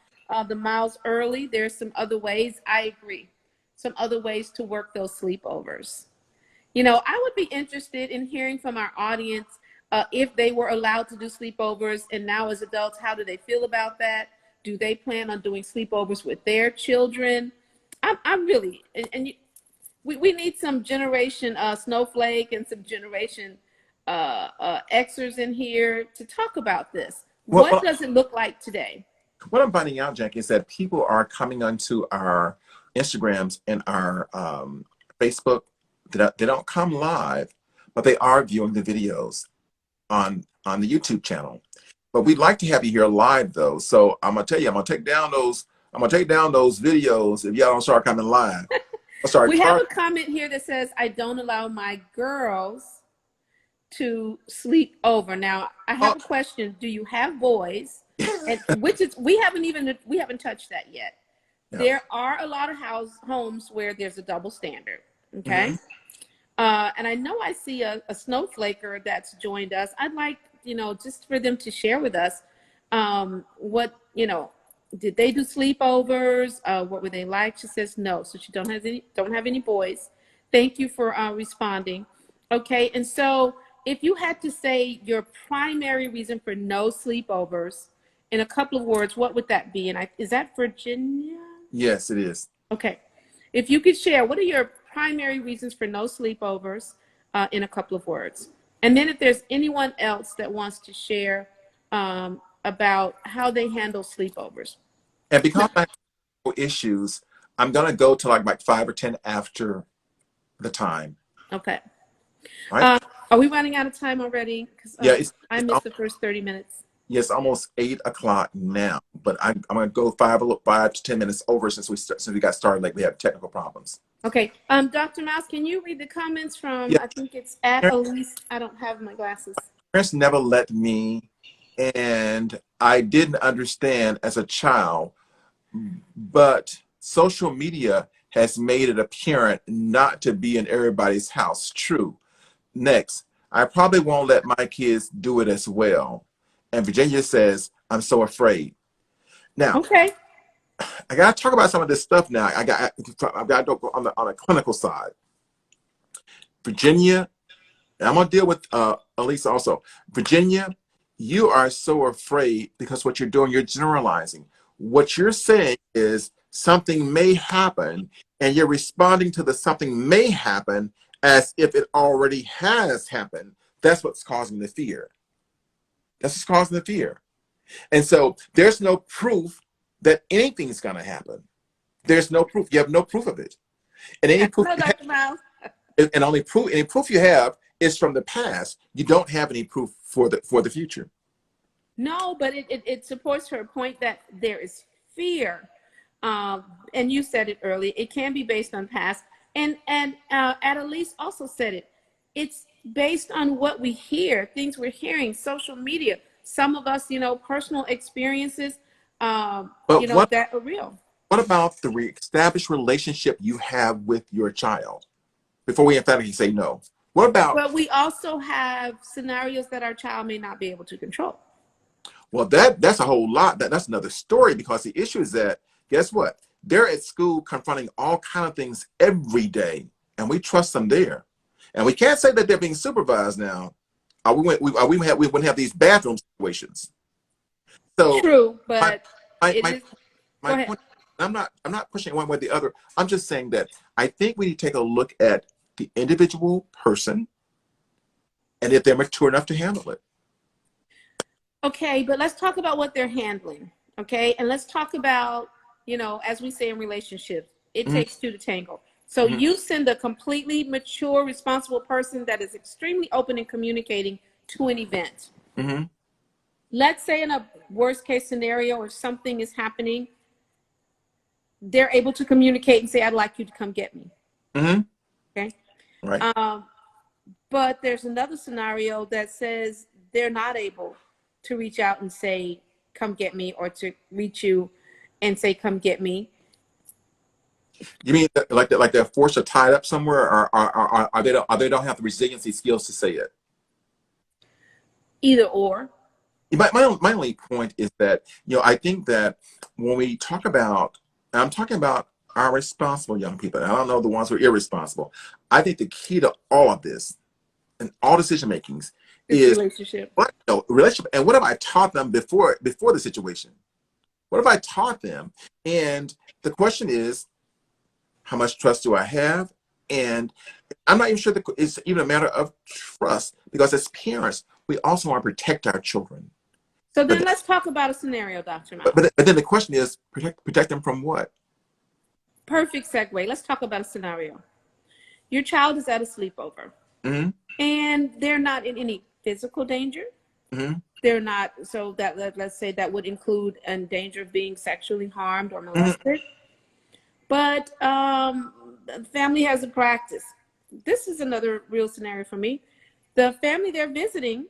the Miles Early. There's some other ways. I agree. Some other ways to work those sleepovers. I would be interested in hearing from our audience if they were allowed to do sleepovers, and now as adults, how do they feel about that? Do they plan on doing sleepovers with their children? I'm really, and we need some generation snowflake and some generation Xers in here to talk about this. What does it look like today? What I'm finding out, Jackie, is that people are coming onto our Instagrams and our Facebook. They don't come live, but they are viewing the videos on the YouTube channel. But we'd like to have you here live, though. So I'm gonna tell you, I'm gonna take down those videos if y'all don't start coming live. We have a comment here that says, "I don't allow my girls to sleep over." Now, I have a question. Do you have boys? And we haven't touched that yet. Yeah. There are a lot of homes where there's a double standard. Okay. And I know I see a snowflaker that's joined us. I'd like, just for them to share with us what, did they do sleepovers? What were they like? She says no. So she don't have any boys. Thank you for responding. Okay. And so if you had to say your primary reason for no sleepovers in a couple of words, what would that be? And is that Virginia? Yes, it is. Okay. If you could share, what are your primary reasons for no sleepovers in a couple of words? And then if there's anyone else that wants to share about how they handle sleepovers. And because I have issues, I'm going to go to like 5 or 10 after the time. Okay. All right. Are we running out of time already? Yeah. I missed the first 30 minutes. Yes, almost 8 o'clock now, but I'm going to go 5 to 10 minutes over since we got started. Like we have technical problems. Okay. Dr. Mouse, can you read the comments from, I think it's at Elise. I don't have my glasses. Parents never let me, and I didn't understand as a child, but social media has made it apparent not to be in everybody's house. True. Next, I probably won't let my kids do it as well. And Virginia says, I'm so afraid. Now, okay. I got to talk about some of this stuff now. I've got to go on a clinical side. Virginia, and I'm going to deal with Elisa also. Virginia, you are so afraid because what you're doing, you're generalizing. What you're saying is something may happen, and you're responding to the something may happen as if it already has happened. That's what's causing the fear. That's what's causing the fear. And so there's no proof that anything's going to happen. There's no proof. You have no proof of it. And any proof, and only proof, any proof you have is from the past. You don't have any proof for the future. No, but it supports her point that there is fear. and you said it earlier, it can be based on past. And Annalise also said it. It's based on what we hear, things we're hearing, social media. Some of us, personal experiences, But that are real. what about the established relationship you have with your child before we emphatically say no? What about? But we also have scenarios that our child may not be able to control. Well, that's a whole lot. That's another story, because the issue is that, guess what? They're at school confronting all kind of things every day, and we trust them there. And we can't say that they're being supervised now. We wouldn't have these bathroom situations. So true, but my point, I'm not pushing one way or the other. I'm just saying that I think we need to take a look at the individual person and if they're mature enough to handle it. Okay, but let's talk about what they're handling. Okay, and let's talk about, as we say in relationships, it takes two to tango. So you send a completely mature, responsible person that is extremely open and communicating to an event. Let's say in a worst case scenario or something is happening, they're able to communicate and say, I'd like you to come get me. Okay. Right. But there's another scenario that says they're not able to reach out and say, come get me, or to reach you and say, come get me. You mean like they're forced or tied up somewhere, or they don't have the resiliency skills to say it? Either or. My only point is that, I think that when we talk about, and I'm talking about our responsible young people, and I don't know the ones who are irresponsible. I think the key to all of this and all decision makings is relationship. Relationship. And what have I taught them before the situation? What have I taught them? And the question is, how much trust do I have? And I'm not even sure that it's even a matter of trust, because as parents, we also want to protect our children. So then let's talk about a scenario, Dr. Miles. But then the question is, protect them from what? Perfect segue. Let's talk about a scenario. Your child is at a sleepover, and they're not in any physical danger. They're not, so that let's say that would include a danger of being sexually harmed or molested. But the family has a practice. This is another real scenario for me. The family they're visiting,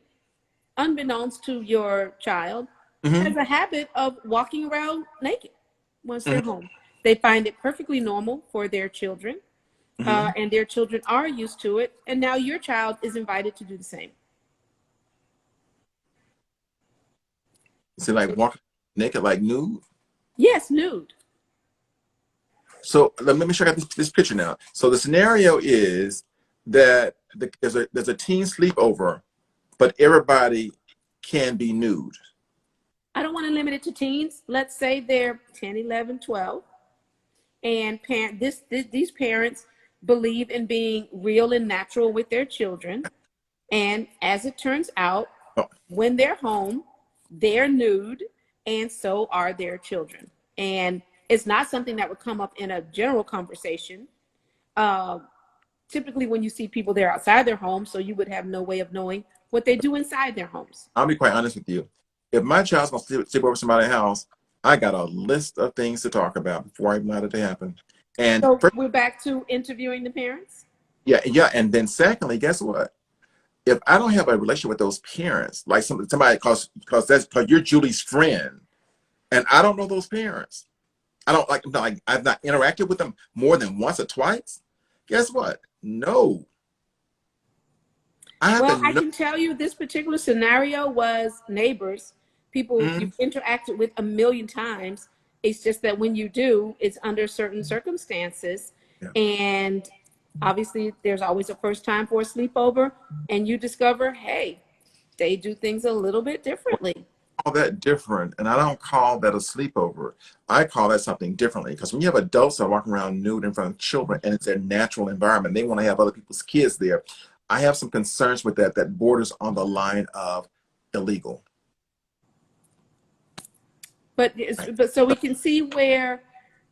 unbeknownst to your child, has a habit of walking around naked once they're home. They find it perfectly normal for their children, and their children are used to it. And now your child is invited to do the same. Is it like walking naked, like nude? Yes, nude. So let me show you this picture now. So the scenario is that there's a teen sleepover, but everybody can be nude. I don't want to limit it to teens. Let's say they're 10, 11, 12. And these parents believe in being real and natural with their children. And as it turns out, when they're home, they're nude, and so are their children. And it's not something that would come up in a general conversation. Typically, when you see people, they're outside their home, so you would have no way of knowing what they do inside their homes. I'll be quite honest with you. If my child's going to sleep over somebody's house, I got a list of things to talk about before I even let it happen. And so we're back to interviewing the parents? Yeah. And then secondly, guess what? If I don't have a relationship with those parents, like somebody, because you're Julie's friend, and I don't know those parents, I've not interacted with them more than once or twice, guess what? No. I can tell you this particular scenario was neighbors, people you've interacted with a million times. It's just that when you do, it's under certain circumstances. Yeah. And obviously there's always a first time for a sleepover, and you discover, hey, they do things a little bit differently. I call that different, and I don't call that a sleepover. I call that something differently, because when you have adults that are walking around nude in front of children and it's their natural environment, they want to have other people's kids there. I have some concerns with that borders on the line of illegal. But so we can see where,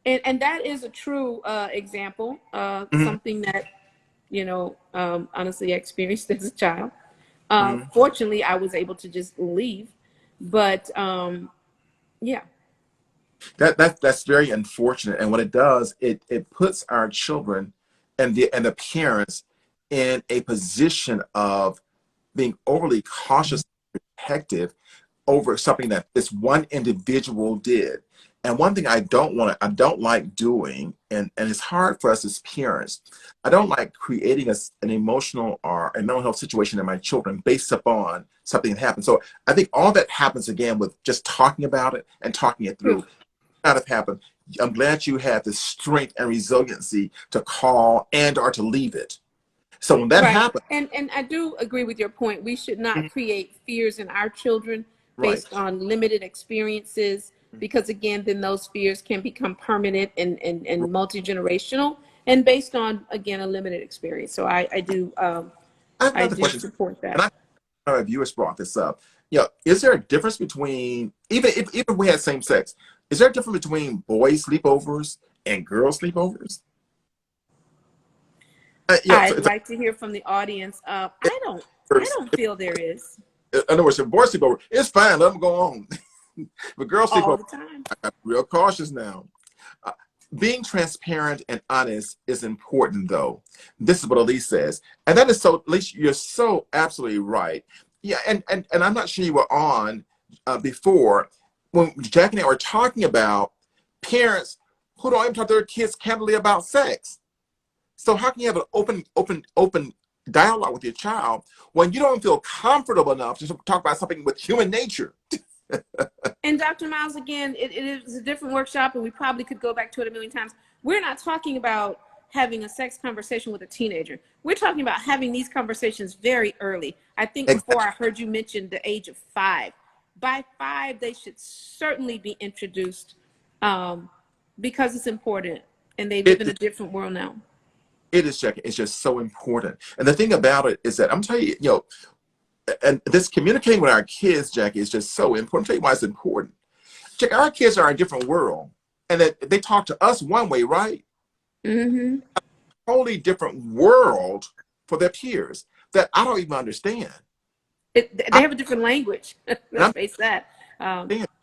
and that is a true example, something that, honestly I experienced as a child. Fortunately, I was able to just leave, but yeah. That's very unfortunate. And what it does, it puts our children and the parents in a position of being overly cautious, protective over something that this one individual did. And one thing I don't like doing, and it's hard for us as parents, I don't like creating an emotional or a mental health situation in my children based upon something that happened. So I think all that happens again with just talking about it and talking it through. Not have happened. I'm glad you had the strength and resiliency to call and or to leave it. So when that Right. happens, And I do agree with your point. We should not create fears in our children right, based on limited experiences, because again, then those fears can become permanent and multi-generational and based on, again, a limited experience. So I have I another do question, support and that. I know our viewers brought this up. Is there a difference between even if we had same sex? Is there a difference between boys sleepovers and girl sleepovers? So I'd it's like to hear from the audience. I don't feel there is in other words, if boys sleepover, it's fine. Let them go on. But girl all sleepover, the time. I'm real cautious now. Uh, Being transparent and honest is important, though. This is what Elise says, and that is so. Elise, you're so absolutely right. Yeah, and I'm not sure you were on before when Jack and I were talking about parents who don't even talk to their kids candidly about sex. So how can you have an open dialogue with your child when you don't feel comfortable enough to talk about something with human nature? And Dr. Miles, again, it is a different workshop, and we probably could go back to it a million times. We're not talking about having a sex conversation with a teenager. We're talking about having these conversations very early. I think before I heard you mention the age of 5. By 5, they should certainly be introduced, because it's important, and they live in a different world now. It is, Jackie. It's just so important. And the thing about it is that I'm telling you, and this communicating with our kids, Jackie, is just so important. I'll tell you why it's important. Check, our kids are a different world, and that they talk to us one way, right? Mm-hmm. Totally different world for their peers that I don't even understand. They I, have a different language. and Let's I'm face that.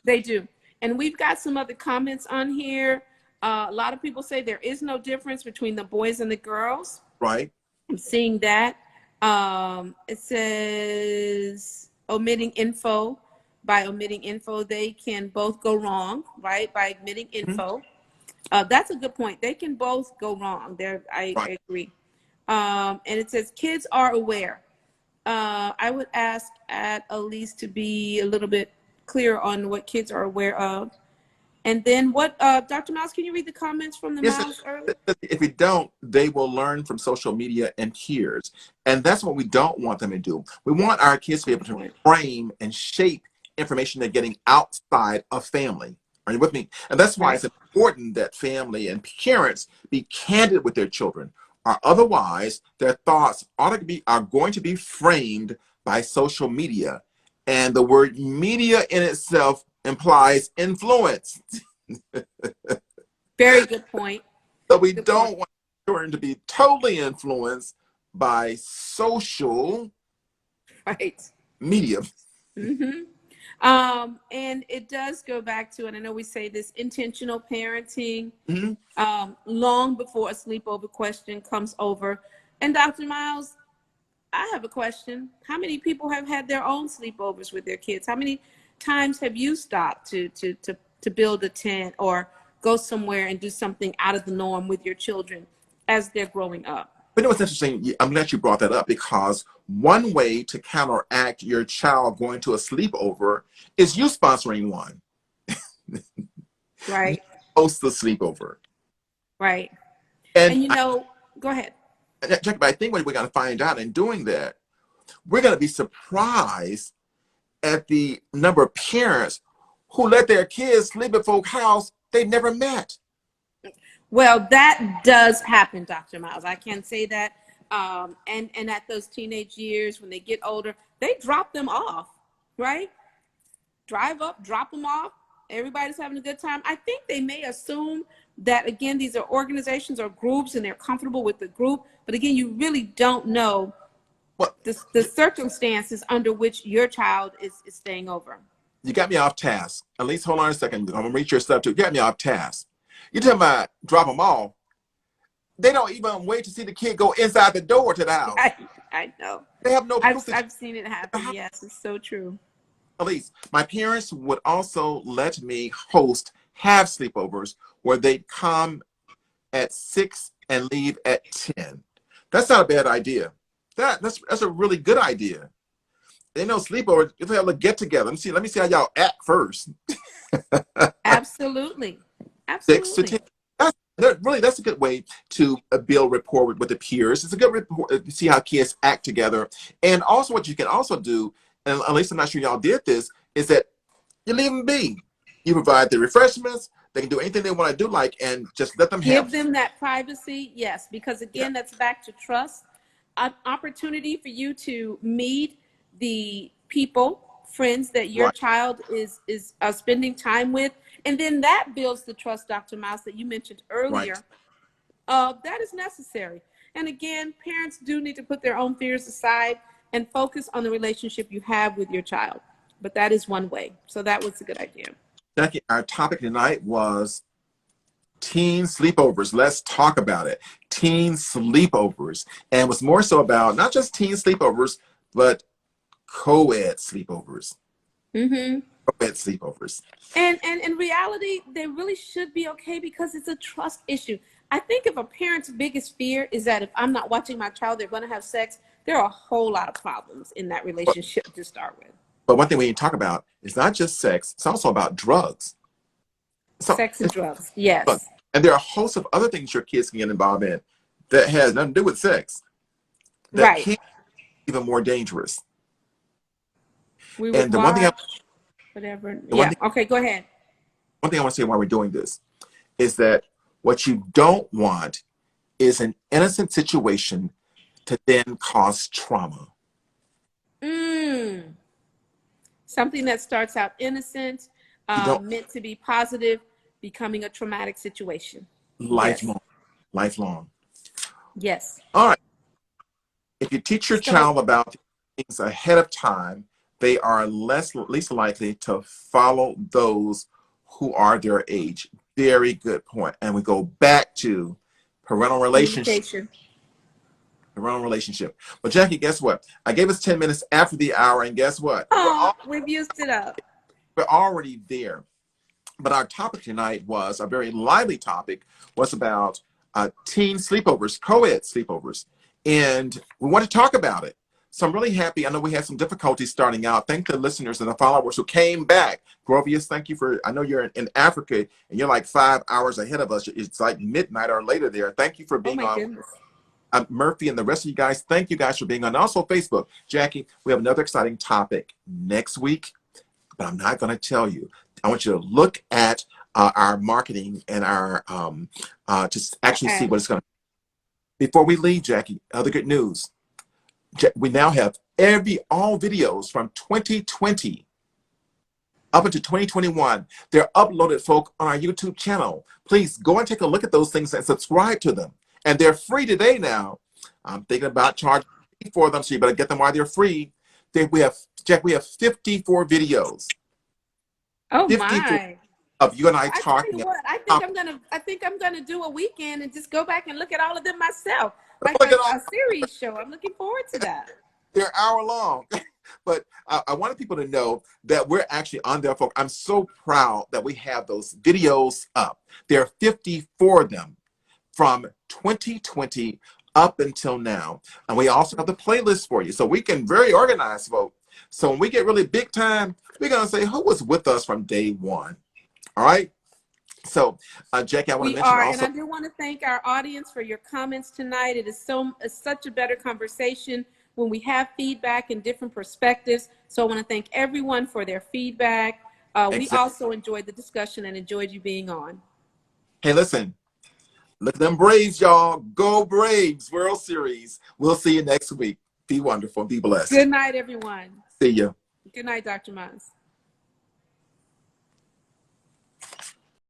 They do. And we've got some other comments on here. A lot of people say there is no difference between the boys and the girls. right. I'm seeing that. It says omitting info. By omitting info, they can both go wrong, right? By omitting Mhm. info. That's a good point. They can both go wrong. Right. I agree. And it says kids are aware. I would ask at Elise to be a little bit clear on what kids are aware of. And then what, Dr. Mouse, can you read the comments from the Yes, Mouse earlier? if we don't, they will learn from social media and peers. And that's what we don't want them to do. We want our kids to be able to frame and shape information they're getting outside of family. Are you with me? And that's why Right. it's important that family and parents be candid with their children, or otherwise their thoughts are going to be framed by social media. And the word media in itself implies influence. Very good point. So we Good point. don't want children to be totally influenced by social Right. media. Mm-hmm. And it does go back to, and I know we say this, intentional parenting, Mhm. long before a sleepover question comes over. And Dr. Miles, I have a question. How many people have had their own sleepovers with their kids? How many times have you stopped to build a tent or go somewhere and do something out of the norm with your children as they're growing up? But you know what's interesting? I'm glad you brought that up because one way to counteract your child going to a sleepover is you sponsoring one. You Right, host the sleepover. right. And And go ahead. Jack, but I think what we're going to find out in doing that, we're going to be surprised at the number of parents who let their kids sleep at folks' house they've never met. Well, that does happen, Dr. Miles. I can say that. And at those teenage years, when they get older, they drop them off, right? Drive up, drop them off. Everybody's having a good time. I think they may assume that, again, these are organizations or groups and they're comfortable with the group. But again, you really don't know Well, the circumstances under which your child is staying over. You got me off task. At least hold on a second. I'm gonna read your stuff too. You got me off task. You talking about drop them off? They don't even wait to see the kid go inside the door to the house. I know. They have no proof that I've seen it happen. Yes, it's so true. Elise, my parents would also let me have sleepovers where they'd come at 6 and leave at 10. That's not a bad idea. That's a really good idea. They know sleepover, if they have a get together. Let me see how y'all act first. Absolutely. 6 to 10. That's a good way to build rapport with the peers. It's a good rapport to see how kids act together. And also what you can also do, and at least I'm not sure y'all did this, is that you leave them be. You provide the refreshments. They can do anything they want to do, and just let them give them that privacy. Yes, because again, that's back to trust. An opportunity for you to meet the people, friends that your child is spending time with, and then that builds the trust, Dr. Mouse, that you mentioned earlier. That is necessary. And again, parents do need to put their own fears aside and focus on the relationship you have with your child. But that is one way. So that was a good idea. Jackie, our topic tonight was teen sleepovers. Let's talk about it. Teen sleepovers. And it was more so about not just teen sleepovers, but co-ed sleepovers. Mm-hmm. Co-ed sleepovers. And in reality, they really should be okay because it's a trust issue. I think if a parent's biggest fear is that if I'm not watching my child, they're going to have sex, there are a whole lot of problems in that relationship to start with. But one thing we need to talk about is not just sex, it's also about drugs. Sex and drugs, yes. Drugs. And there are a host of other things your kids can get involved in that has nothing to do with sex. That can be even more dangerous. We would one thing okay, go ahead. One thing I want to say while we're doing this is that what you don't want is an innocent situation to then cause trauma. Something that starts out innocent, meant to be positive, becoming a traumatic situation. Lifelong. Yes. All right. If you teach your child about things ahead of time, they are least likely to follow those who are their age. Very good point. And we go back to parental relationship. Parental relationship. Well, Jackie, guess what? I gave us 10 minutes after the hour, and guess what? We've used it up. We're already there. But our topic tonight was a very lively topic, was about teen sleepovers, co-ed sleepovers. And we want to talk about it. So I'm really happy. I know we had some difficulties starting out. Thank the listeners and the followers who came back. Grovius, thank you for, I know you're in Africa and you're like 5 hours ahead of us. It's like midnight or later there. Thank you for being on. Goodness. Murphy and the rest of you guys, thank you guys for being on. And also Facebook. Jackie, we have another exciting topic next week, but I'm not going to tell you. I want you to look at our marketing and our, just actually see what it's going to be. Before we leave, Jackie, other good news. We now have all videos from 2020 up into 2021. They're uploaded, folk, on our YouTube channel. Please go and take a look at those things and subscribe to them. And they're free today now. I'm thinking about charging for them, so you better get them while they're free. We have 54 videos. Oh my! Of you and I talking. What, I think I'm gonna do a weekend and just go back and look at all of them myself, like a series show. I'm looking forward to that. They're hour long. But I wanted people to know that we're actually on there, folks. I'm so proud that we have those videos up. There are 54 of them from 2020 up until now. And we also have the playlist for you. So we can very organize, folks. So when we get really big time, we're going to say who was with us from day one. All right? So, Jackie, I want to mention also. And I do want to thank our audience for your comments tonight. It's such a better conversation when we have feedback and different perspectives. So I want to thank everyone for their feedback. We also enjoyed the discussion and enjoyed you being on. Hey, listen, look at them Braves, y'all. Go Braves, World Series. We'll see you next week. Be wonderful. Be blessed. Good night, everyone. See you. Good night, Dr. Miles.